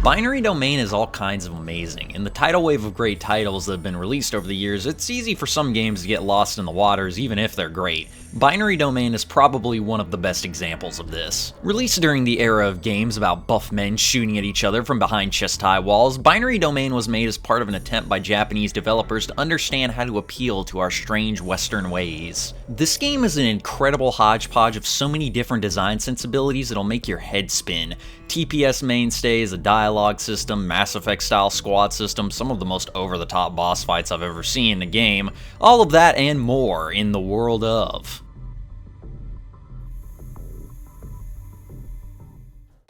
Binary Domain is all kinds of amazing. In the tidal wave of great titles that have been released over the years, it's easy for some games to get lost in the waters even if they're great. Binary Domain is probably one of the best examples of this. Released during the era of games about buff men shooting at each other from behind chest-high walls, Binary Domain was made as part of an attempt by Japanese developers to understand how to appeal to our strange Western ways. This game is an incredible hodgepodge of so many different design sensibilities it'll make your head spin. TPS mainstays, a dialogue system, Mass Effect-style squad system, some of the most over-the-top boss fights I've ever seen in a game, all of that and more in the world of.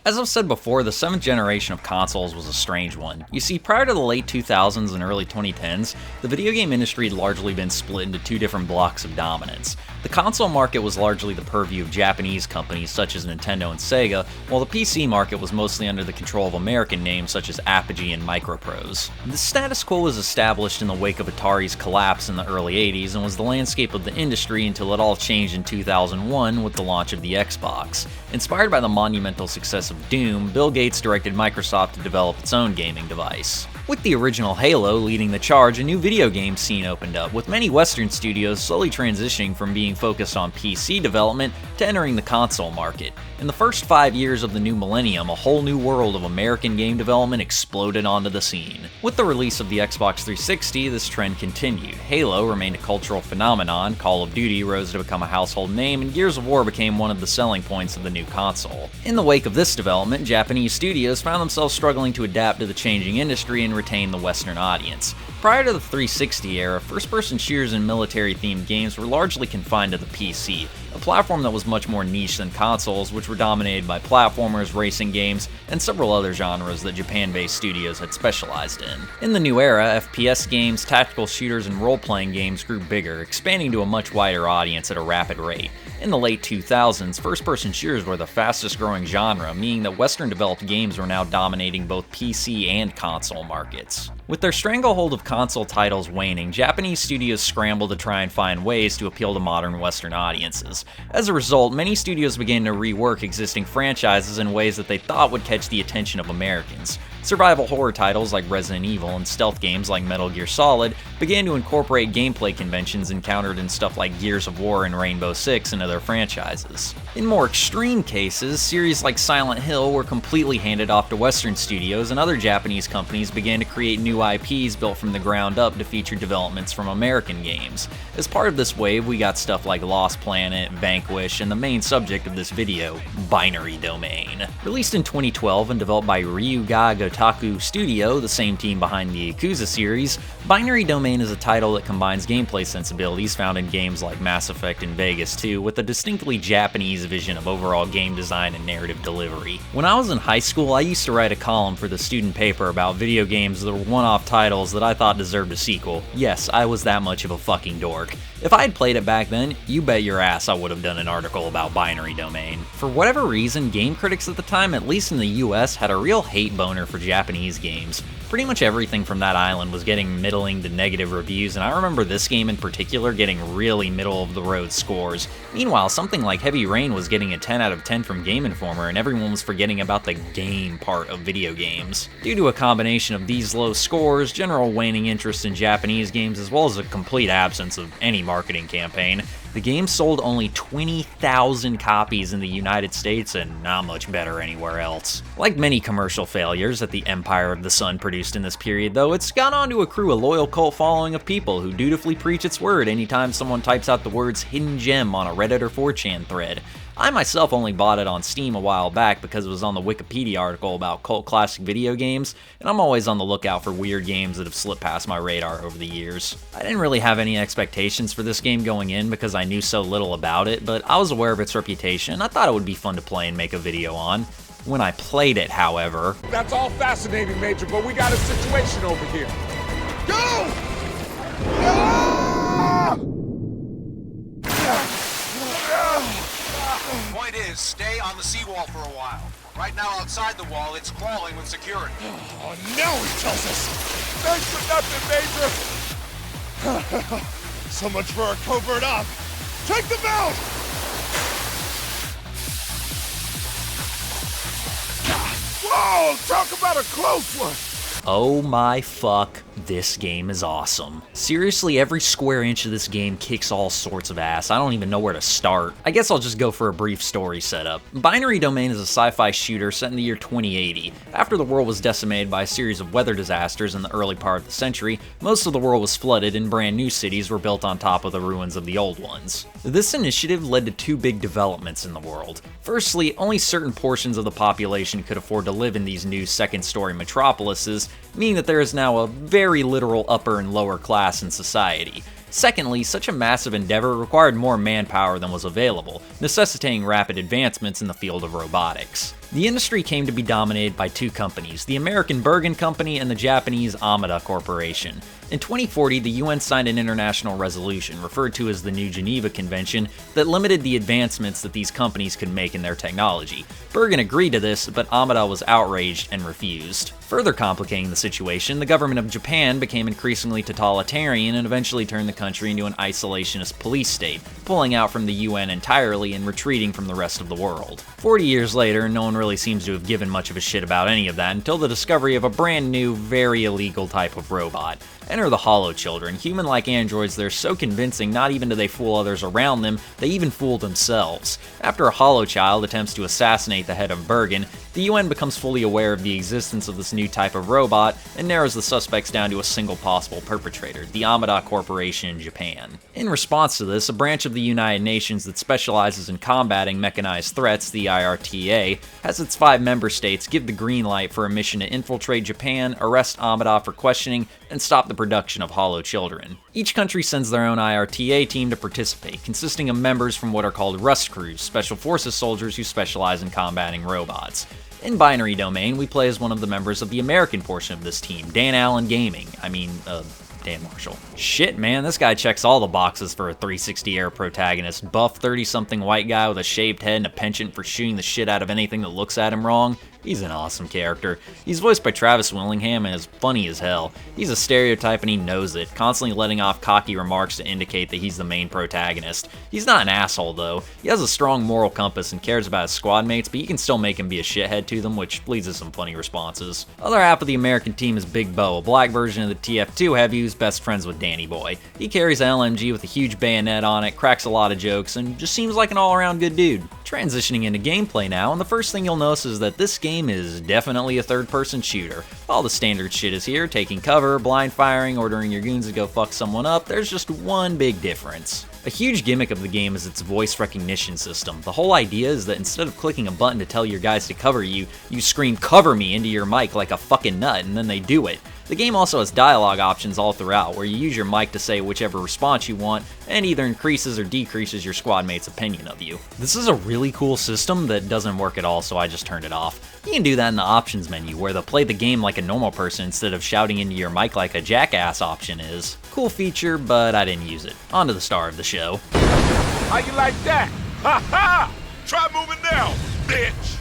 As I've said before, the 7th generation of consoles was a strange one. You see, prior to the late 2000s and early 2010s, the video game industry had largely been split into two different blocks of dominance. The console market was largely the purview of Japanese companies such as Nintendo and Sega, while the PC market was mostly under the control of American names such as Apogee and Microprose. The status quo was established in the wake of Atari's collapse in the early 80s and was the landscape of the industry until it all changed in 2001 with the launch of the Xbox. Inspired by the monumental success of Doom, Bill Gates directed Microsoft to develop its own gaming device. With the original Halo leading the charge, a new video game scene opened up, with many Western studios slowly transitioning from being focused on PC development to entering the console market. In the first 5 years of the new millennium, a whole new world of American game development exploded onto the scene. With the release of the Xbox 360, this trend continued. Halo remained a cultural phenomenon, Call of Duty rose to become a household name, and Gears of War became one of the selling points of the new console. In the wake of this development, Japanese studios found themselves struggling to adapt to the changing industry and retain the Western audience. Prior to the 360 era, first-person shooters and military-themed games were largely confined to the PC, a platform that was much more niche than consoles, which were dominated by platformers, racing games, and several other genres that Japan-based studios had specialized in. In the new era, FPS games, tactical shooters, and role-playing games grew bigger, expanding to a much wider audience at a rapid rate. In the late 2000s, first-person shooters were the fastest-growing genre, meaning that Western-developed games were now dominating both PC and console markets. With their stranglehold of console titles waning, Japanese studios scrambled to try and find ways to appeal to modern Western audiences. As a result, many studios began to rework existing franchises in ways that they thought would catch the attention of Americans. Survival horror titles like Resident Evil and stealth games like Metal Gear Solid began to incorporate gameplay conventions encountered in stuff like Gears of War and Rainbow Six into their franchises. In more extreme cases, series like Silent Hill were completely handed off to Western studios, and other Japanese companies began to create new IPs built from the ground up to feature developments from American games. As part of this wave, we got stuff like Lost Planet, Vanquish, and the main subject of this video, Binary Domain. Released in 2012 and developed by Ryuga Gotoku Studio, the same team behind the Yakuza series, Binary Domain is a title that combines gameplay sensibilities found in games like Mass Effect and Vegas 2 with a distinctly Japanese vision of overall game design and narrative delivery. When I was in high school, I used to write a column for the student paper about video games that were one-off titles that I thought deserved a sequel. Yes, I was that much of a fucking dork. If I had played it back then, you bet your ass I would have done an article about Binary Domain. For whatever reason, game critics at the time, at least in the US, had a real hate boner for Japanese games. Pretty much everything from that island was getting middling to negative reviews, and I remember this game in particular getting really middle-of-the-road scores. Meanwhile, something like Heavy Rain was getting a 10 out of 10 from Game Informer, and everyone was forgetting about the game part of video games. Due to a combination of these low scores, general waning interest in Japanese games, as well as a complete absence of any marketing campaign, the game sold only 20,000 copies in the United States and not much better anywhere else. Like many commercial failures that the Empire of the Sun produced in this period, though, it's gone on to accrue a loyal cult following of people who dutifully preach its word anytime someone types out the words hidden gem on a Reddit or 4chan thread. I myself only bought it on Steam a while back because it was on the Wikipedia article about cult classic video games, and I'm always on the lookout for weird games that have slipped past my radar over the years. I didn't really have any expectations for this game going in because I knew so little about it, but I was aware of its reputation and I thought it would be fun to play and make a video on. When I played it, however... That's all fascinating, Major, but we got a situation over here. Go! Ah! Point is, stay on the seawall for a while. Right now, outside the wall, it's crawling with security. Oh, now he tells us. Thanks for nothing, Major. So much for our covert op. Take them out! Whoa! Oh, talk about a close one. Oh my fuck, this game is awesome. Seriously, every square inch of this game kicks all sorts of ass. I don't even know where to start. I guess I'll just go for a brief story setup. Binary Domain is a sci-fi shooter set in the year 2080. After the world was decimated by a series of weather disasters in the early part of the century, most of the world was flooded and brand new cities were built on top of the ruins of the old ones. This initiative led to two big developments in the world. Firstly, only certain portions of the population could afford to live in these new second-story metropolises, meaning that there is now a very literal upper and lower class in society. Secondly, such a massive endeavor required more manpower than was available, necessitating rapid advancements in the field of robotics. The industry came to be dominated by two companies, the American Bergen Company and the Japanese Amada Corporation. In 2040, the UN signed an international resolution, referred to as the New Geneva Convention, that limited the advancements that these companies could make in their technology. Bergen agreed to this, but Amada was outraged and refused. Further complicating the situation, the government of Japan became increasingly totalitarian and eventually turned the country into an isolationist police state, pulling out from the UN entirely and retreating from the rest of the world. 40 years later, no one really seems to have given much of a shit about any of that until the discovery of a brand new, very illegal type of robot. Enter the Hollow Children, human-like androids that are so convincing not even do they fool others around them, they even fool themselves. After a Hollow Child attempts to assassinate the head of Bergen, the UN becomes fully aware of the existence of this new type of robot and narrows the suspects down to a single possible perpetrator, the Amada Corporation in Japan. In response to this, a branch of the United Nations that specializes in combating mechanized threats, the IRTA, has its 5 member states give the green light for a mission to infiltrate Japan, arrest Amada for questioning, and stop the production of Hollow Children. Each country sends their own IRTA team to participate, consisting of members from what are called Rust Crews, Special Forces soldiers who specialize in combating robots. In Binary Domain, we play as one of the members of the American portion of this team, Dan Allen Gaming. Dan Marshall. Shit, man, this guy checks all the boxes for a 360-era protagonist. Buff 30-something white guy with a shaved head and a penchant for shooting the shit out of anything that looks at him wrong. He's an awesome character. He's voiced by Travis Willingham and is funny as hell. He's a stereotype and he knows it, constantly letting off cocky remarks to indicate that he's the main protagonist. He's not an asshole though. He has a strong moral compass and cares about his squad mates, but you can still make him be a shithead to them, which leads to some funny responses. Other half of the American team is Big Bo, a black version of the TF2 heavy who's best friends with Danny Boy. He carries an LMG with a huge bayonet on it, cracks a lot of jokes, and just seems like an all-around good dude. Transitioning into gameplay now, and the first thing you'll notice is that this game is definitely a third-person shooter. All the standard shit is here, taking cover, blind firing, ordering your goons to go fuck someone up. There's just one big difference. A huge gimmick of the game is its voice recognition system. The whole idea is that instead of clicking a button to tell your guys to cover you, you scream "cover me" into your mic like a fucking nut, and then they do it. The game also has dialogue options all throughout, where you use your mic to say whichever response you want, and either increases or decreases your squad mate's opinion of you. This is a really cool system that doesn't work at all, so I just turned it off. You can do that in the options menu, where they'll play the game like a normal person instead of shouting into your mic like a jackass option is. Cool feature, but I didn't use it. On to the star of the show. How you like that? Ha ha! Try moving now, bitch!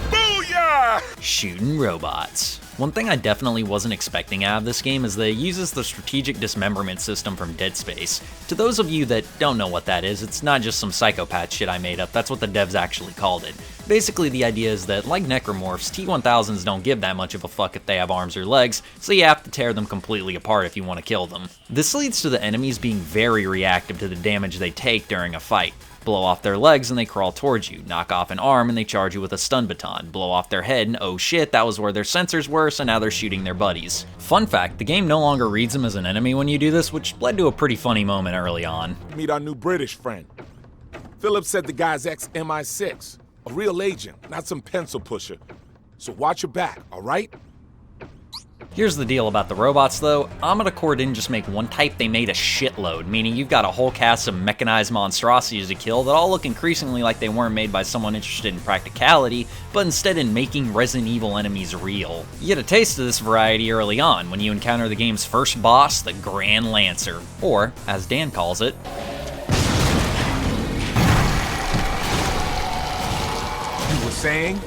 Booyah! Shooting robots. One thing I definitely wasn't expecting out of this game is that it uses the strategic dismemberment system from Dead Space. To those of you that don't know what that is, it's not just some psychopath shit I made up, that's what the devs actually called it. Basically, the idea is that, like necromorphs, T-1000s don't give that much of a fuck if they have arms or legs, so you have to tear them completely apart if you want to kill them. This leads to the enemies being very reactive to the damage they take during a fight. Blow off their legs and they crawl towards you, knock off an arm and they charge you with a stun baton, blow off their head and oh shit, that was where their sensors were, so now they're shooting their buddies. Fun fact, the game no longer reads them as an enemy when you do this, which led to a pretty funny moment early on. Meet our new British friend. Philip said the guy's ex-MI6, a real agent, not some pencil pusher. So watch your back, alright? Here's the deal about the robots though, Amada Corp didn't just make one type, they made a shitload, meaning you've got a whole cast of mechanized monstrosities to kill that all look increasingly like they weren't made by someone interested in practicality, but instead in making Resident Evil enemies real. You get a taste of this variety early on, when you encounter the game's first boss, the Grand Lancer, or, as Dan calls it, You were saying?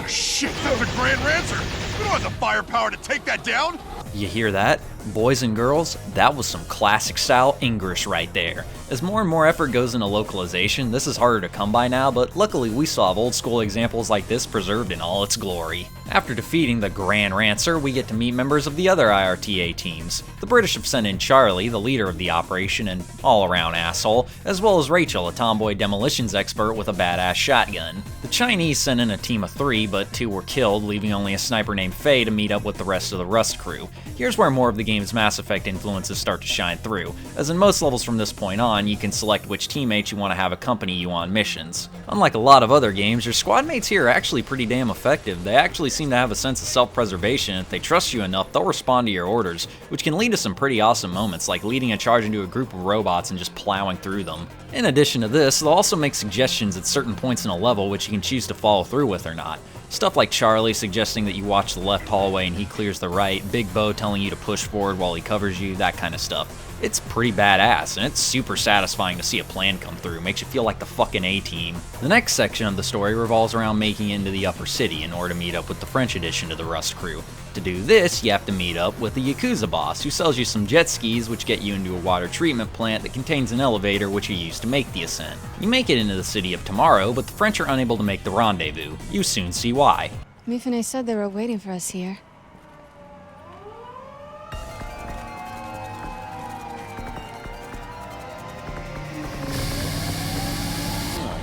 Shit, that was a Grand Rancer! We don't have the firepower to take that down! You hear that? Boys and girls, that was some classic style English right there. As more and more effort goes into localization, this is harder to come by now, but luckily we still have old school examples like this preserved in all its glory. After defeating the Grand Rancer, we get to meet members of the other IRTA teams. The British have sent in Charlie, the leader of the operation and all-around asshole, as well as Rachel, a tomboy demolitions expert with a badass shotgun. The Chinese sent in a team of 3, but 2 were killed, leaving only a sniper named Faye to meet up with the rest of the Rust crew. Here's where more of the game's Mass Effect influences start to shine through, as in most levels from this point on, you can select which teammates you want to have accompany you on missions. Unlike a lot of other games, your squad mates here are actually pretty damn effective. They actually seem to have a sense of self-preservation. If they trust you enough, they'll respond to your orders, which can lead to some pretty awesome moments, like leading a charge into a group of robots and just plowing through them. In addition to this, they'll also make suggestions at certain points in a level which you can choose to follow through with or not. Stuff like Charlie suggesting that you watch the left hallway and he clears the right, Big Bo telling you to push forward while he covers you, that kind of stuff. It's pretty badass, and it's super satisfying to see a plan come through, makes you feel like the fucking A-team. The next section of the story revolves around making it into the upper city in order to meet up with the French addition to the Rust crew. To do this, you have to meet up with the Yakuza boss, who sells you some jet skis which get you into a water treatment plant that contains an elevator which you use to make the ascent. You make it into the city of tomorrow, but the French are unable to make the rendezvous. You soon see why. Mifune said they were waiting for us here.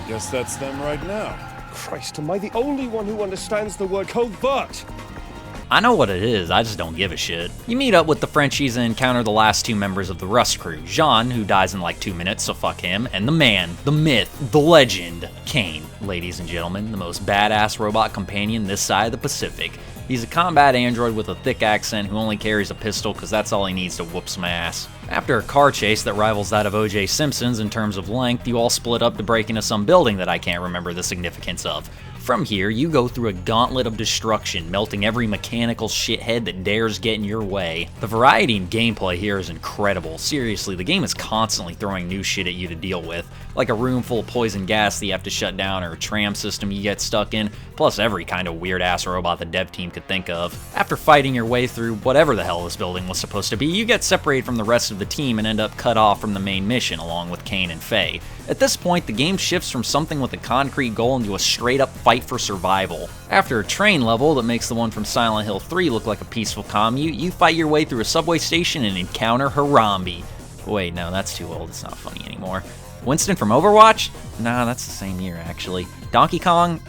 Guess that's them right now. Christ, am I the only one who understands the word covert? I know what it is, I just don't give a shit. You meet up with the Frenchies and encounter the last 2 members of the Rust crew, Jean, who dies in like 2 minutes, so fuck him, and the man, the myth, the legend, Kane. Ladies and gentlemen, the most badass robot companion this side of the Pacific. He's a combat android with a thick accent who only carries a pistol because that's all he needs to whoop some ass. After a car chase that rivals that of O.J. Simpson's in terms of length, you all split up to break into some building that I can't remember the significance of. From here, you go through a gauntlet of destruction, melting every mechanical shithead that dares get in your way. The variety in gameplay here is incredible. Seriously, the game is constantly throwing new shit at you to deal with, like a room full of poison gas that you have to shut down or a tram system you get stuck in, plus every kind of weird-ass robot the dev team could think of. After fighting your way through whatever the hell this building was supposed to be, you get separated from the rest of the team and end up cut off from the main mission along with Kane and Faye. At this point, the game shifts from something with a concrete goal into a straight-up fight for survival. After a train level that makes the one from Silent Hill 3 look like a peaceful commute, you fight your way through a subway station and encounter Harambe. Wait, no, that's too old, it's not funny anymore. Winston from Overwatch? Nah, that's the same year, actually. Donkey Kong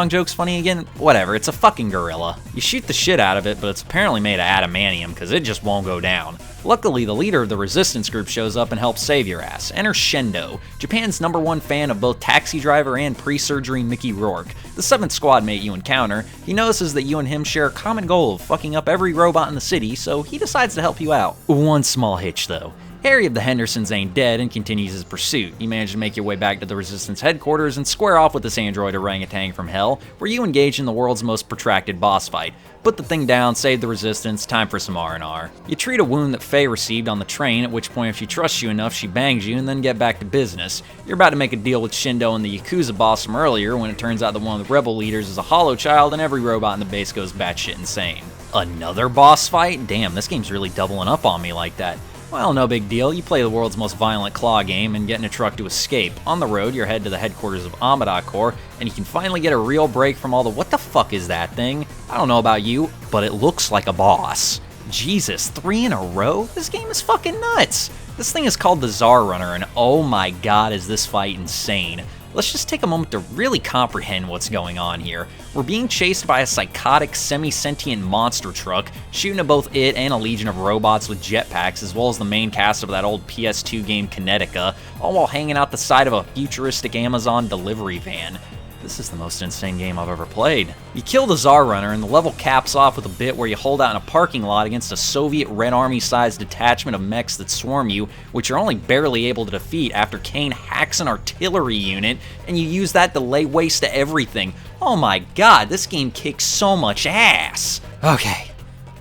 jokes funny again? Whatever, it's a fucking gorilla. You shoot the shit out of it, but it's apparently made of adamantium, because it just won't go down. Luckily, the leader of the resistance group shows up and helps save your ass. Enter Shendo, Japan's #1 fan of both Taxi Driver and pre-surgery Mickey Rourke. The 7th squad mate you encounter, he notices that you and him share a common goal of fucking up every robot in the city, so he decides to help you out. One small hitch though. Harry of the Hendersons ain't dead and continues his pursuit. You manage to make your way back to the Resistance headquarters and square off with this android orangutan from hell, where you engage in the world's most protracted boss fight. Put the thing down, save the Resistance, time for some R&R. You treat a wound that Faye received on the train, at which point if she trusts you enough, she bangs you, and then get back to business. You're about to make a deal with Shindo and the Yakuza boss from earlier, when it turns out that one of the rebel leaders is a hollow child and every robot in the base goes batshit insane. Another boss fight? Damn, this game's really doubling up on me like that. Well, no big deal. You play the world's most violent claw game and get in a truck to escape. On the road, you're headed to the headquarters of Amada Corp, and you can finally get a real break from all the what the fuck is that thing? I don't know about you, but it looks like a boss. Jesus, 3 in a row? This game is fucking nuts! This thing is called the Tsar Runner, and oh my god is this fight insane. Let's just take a moment to really comprehend what's going on here. We're being chased by a psychotic, semi-sentient monster truck, shooting at both it and a legion of robots with jetpacks, as well as the main cast of that old PS2 game Kinetica, all while hanging out the side of a futuristic Amazon delivery van. This is the most insane game I've ever played. You kill the Tsar Runner, and the level caps off with a bit where you hold out in a parking lot against a Soviet Red Army-sized detachment of mechs that swarm you, which you're only barely able to defeat after Kane hacks an artillery unit, and you use that to lay waste to everything. Oh my god, this game kicks so much ass! Okay,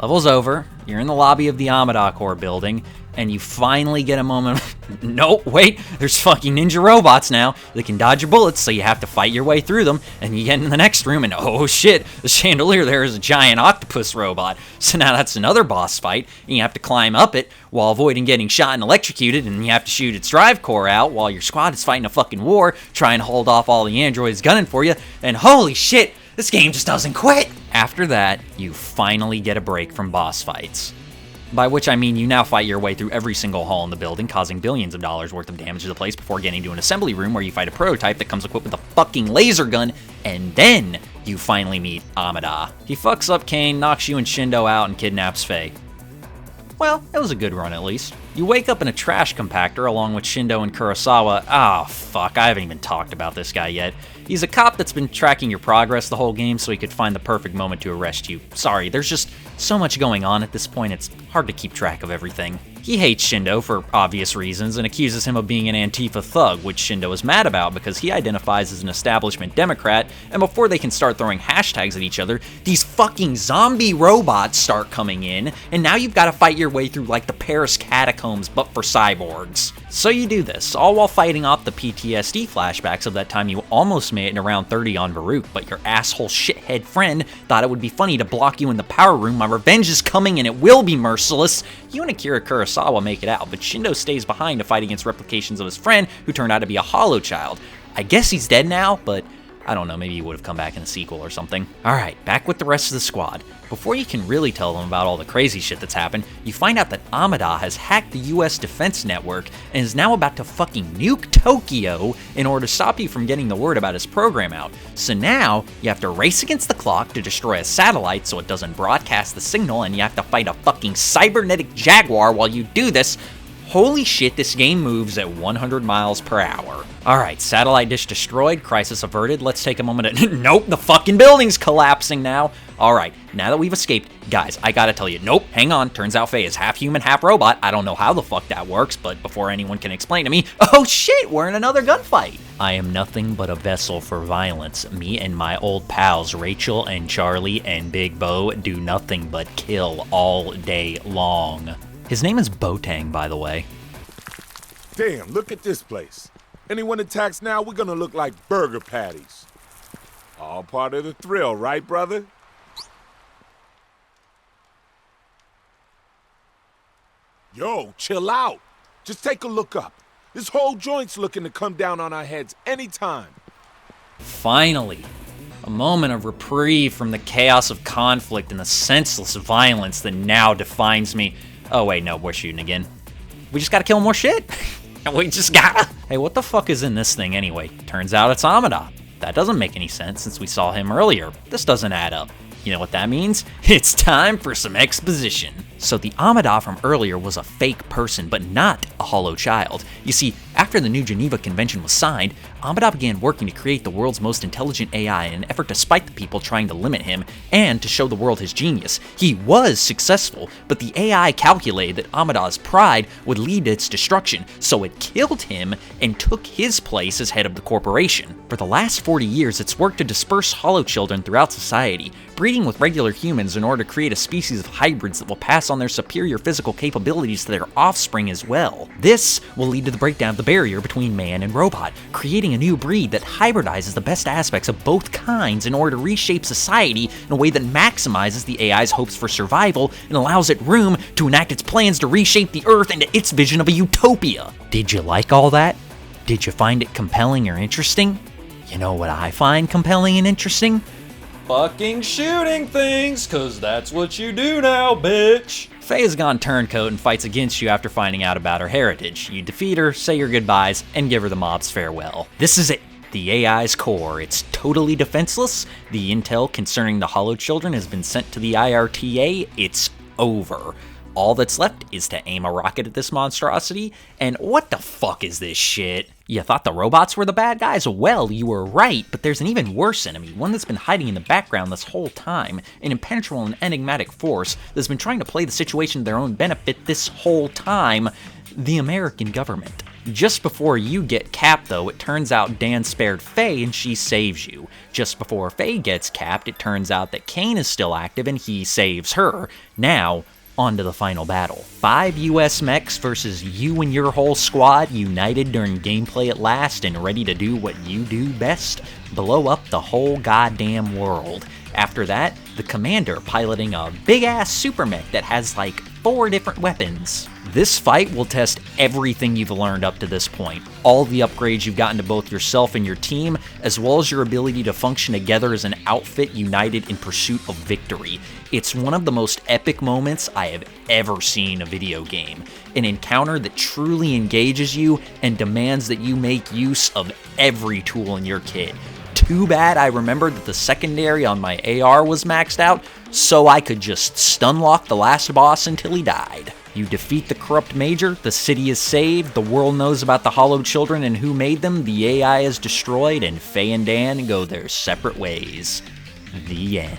level's over. You're in the lobby of the Amada Corp building. and you finally get a moment of, nope, wait, there's fucking ninja robots now that can dodge your bullets, so you have to fight your way through them, and you get in the next room, and oh shit, the chandelier there is a giant octopus robot, so now that's another boss fight, and you have to climb up it while avoiding getting shot and electrocuted, and you have to shoot its drive core out while your squad is fighting a fucking war, trying to hold off all the androids gunning for you, and holy shit, this game just doesn't quit! After that, you finally get a break from boss fights. By which I mean you now fight your way through every single hall in the building, causing billions of dollars worth of damage to the place before getting to an assembly room where you fight a prototype that comes equipped with a fucking laser gun, and then you finally meet Amada. He fucks up Kane, knocks you and Shindo out, and kidnaps Faye. Well, it was a good run at least. You wake up in a trash compactor along with Shindo and Kurosawa. Ah, fuck, I haven't even talked about this guy yet. He's a cop that's been tracking your progress the whole game so he could find the perfect moment to arrest you. Sorry, there's just so much going on at this point, it's hard to keep track of everything. He hates Shindo for obvious reasons and accuses him of being an Antifa thug, which Shindo is mad about because he identifies as an establishment Democrat, and before they can start throwing hashtags at each other, these fucking zombie robots start coming in, and now you've got to fight your way through like the Paris catacombs but for cyborgs. So you do this, all while fighting off the PTSD flashbacks of that time you almost made it in around 30 on Baruch, but your asshole shithead friend thought it would be funny to block you in the power room. My revenge is coming and it will be merciless. You and Akira Kurosawa make it out, but Shindo stays behind to fight against replications of his friend who turned out to be a hollow child. I guess he's dead now, but I don't know, maybe he would have come back in the sequel or something. Alright, back with the rest of the squad. Before you can really tell them about all the crazy shit that's happened, you find out that Amada has hacked the US defense network and is now about to fucking nuke Tokyo in order to stop you from getting the word about his program out. So now, you have to race against the clock to destroy a satellite so it doesn't broadcast the signal, and you have to fight a fucking cybernetic jaguar while you do this. Holy shit, this game moves at 100 miles per hour. Alright, satellite dish destroyed, crisis averted, let's take a moment to- Nope, the fucking building's collapsing now. Alright, now that we've escaped, guys, I gotta tell you, nope, hang on, turns out Faye is half human, half robot. I don't know how the fuck that works, but before anyone can explain to me, oh shit, we're in another gunfight. I am nothing but a vessel for violence. Me and my old pals Rachel and Charlie and Big Bo do nothing but kill all day long. His name is Boetang, by the way. Damn, look at this place. Anyone attacks now, we're gonna look like burger patties. All part of the thrill, right, brother? Yo, chill out. Just take a look up. This whole joint's looking to come down on our heads anytime. Finally, a moment of reprieve from the chaos of conflict and the senseless violence that now defines me. Oh wait, no, we're shooting again. We just gotta kill more shit. We just gotta. Hey, what the fuck is in this thing anyway? Turns out it's Amada. That doesn't make any sense since we saw him earlier. This doesn't add up. You know what that means? It's time for some exposition. So the Amada from earlier was a fake person, but not a hollow child. You see, after the New Geneva Convention was signed, Amada began working to create the world's most intelligent AI in an effort to spite the people trying to limit him and to show the world his genius. He was successful, but the AI calculated that Amada's pride would lead to its destruction, so it killed him and took his place as head of the corporation. For the last 40 years, it's worked to disperse hollow children throughout society, breeding with regular humans in order to create a species of hybrids that will pass on their superior physical capabilities to their offspring as well. This will lead to the breakdown of the barrier between man and robot, creating a new breed that hybridizes the best aspects of both kinds in order to reshape society in a way that maximizes the AI's hopes for survival and allows it room to enact its plans to reshape the Earth into its vision of a utopia. Did you like all that? Did you find it compelling or interesting? You know what I find compelling and interesting? Fucking shooting things, cause that's what you do now, bitch. Faye has gone turncoat and fights against you after finding out about her heritage. You defeat her, say your goodbyes, and give her the mob's farewell. This is it, the AI's core. It's totally defenseless. The intel concerning the hollow children has been sent to the IRTA. It's over. All that's left is to aim a rocket at this monstrosity, and what the fuck is this shit? You thought the robots were the bad guys? Well, you were right, but there's an even worse enemy, one that's been hiding in the background this whole time, an impenetrable and enigmatic force that's been trying to play the situation to their own benefit this whole time, the American government. Just before you get capped, though, it turns out Dan spared Faye and she saves you. Just before Faye gets capped, it turns out that Kane is still active and he saves her. Now, On to the final battle. 5 US mechs versus you and your whole squad, united during gameplay at last and ready to do what you do best, blow up the whole goddamn world. After that, the commander piloting a big-ass super mech that has like 4 different weapons. This fight will test everything you've learned up to this point, all the upgrades you've gotten to both yourself and your team, as well as your ability to function together as an outfit united in pursuit of victory. It's one of the most epic moments I have ever seen in a video game, an encounter that truly engages you and demands that you make use of every tool in your kit. Too bad I remembered that the secondary on my AR was maxed out, so I could just stun-lock the last boss until he died. You defeat the corrupt major, the city is saved, the world knows about the Hollow Children and who made them, the AI is destroyed, and Faye and Dan go their separate ways. The end.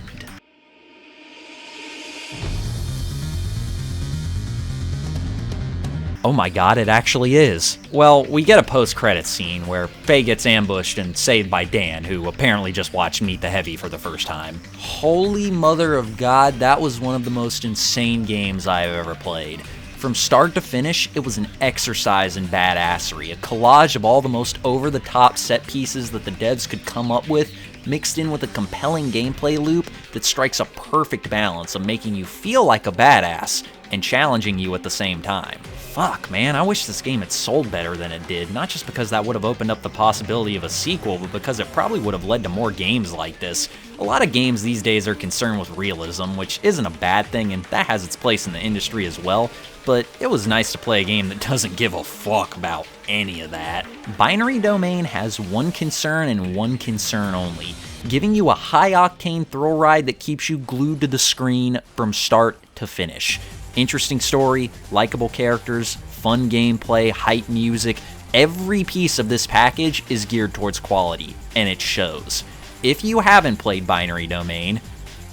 Oh my god, it actually is. Well, we get a post-credits scene where Faye gets ambushed and saved by Dan, who apparently just watched Meet the Heavy for the first time. Holy mother of God, that was one of the most insane games I have ever played. From start to finish, it was an exercise in badassery, a collage of all the most over-the-top set pieces that the devs could come up with, mixed in with a compelling gameplay loop that strikes a perfect balance of making you feel like a badass and challenging you at the same time. Fuck, man, I wish this game had sold better than it did, not just because that would have opened up the possibility of a sequel, but because it probably would have led to more games like this. A lot of games these days are concerned with realism, which isn't a bad thing, and that has its place in the industry as well, but it was nice to play a game that doesn't give a fuck about any of that. Binary Domain has one concern and one concern only, giving you a high-octane thrill ride that keeps you glued to the screen from start to finish. Interesting story, likable characters, fun gameplay, hype music, every piece of this package is geared towards quality, and it shows. If you haven't played Binary Domain,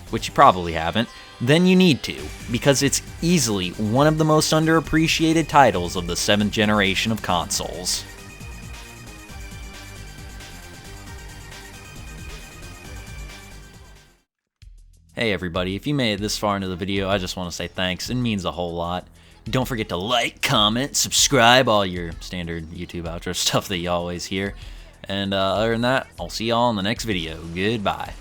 which you probably haven't, then you need to, because it's easily one of the most underappreciated titles of the 7th generation of consoles. Hey everybody, if you made it this far into the video, I just want to say thanks. It means a whole lot. Don't forget to like, comment, subscribe, all your standard YouTube outro stuff that you always hear. And other than that, I'll see y'all in the next video. Goodbye.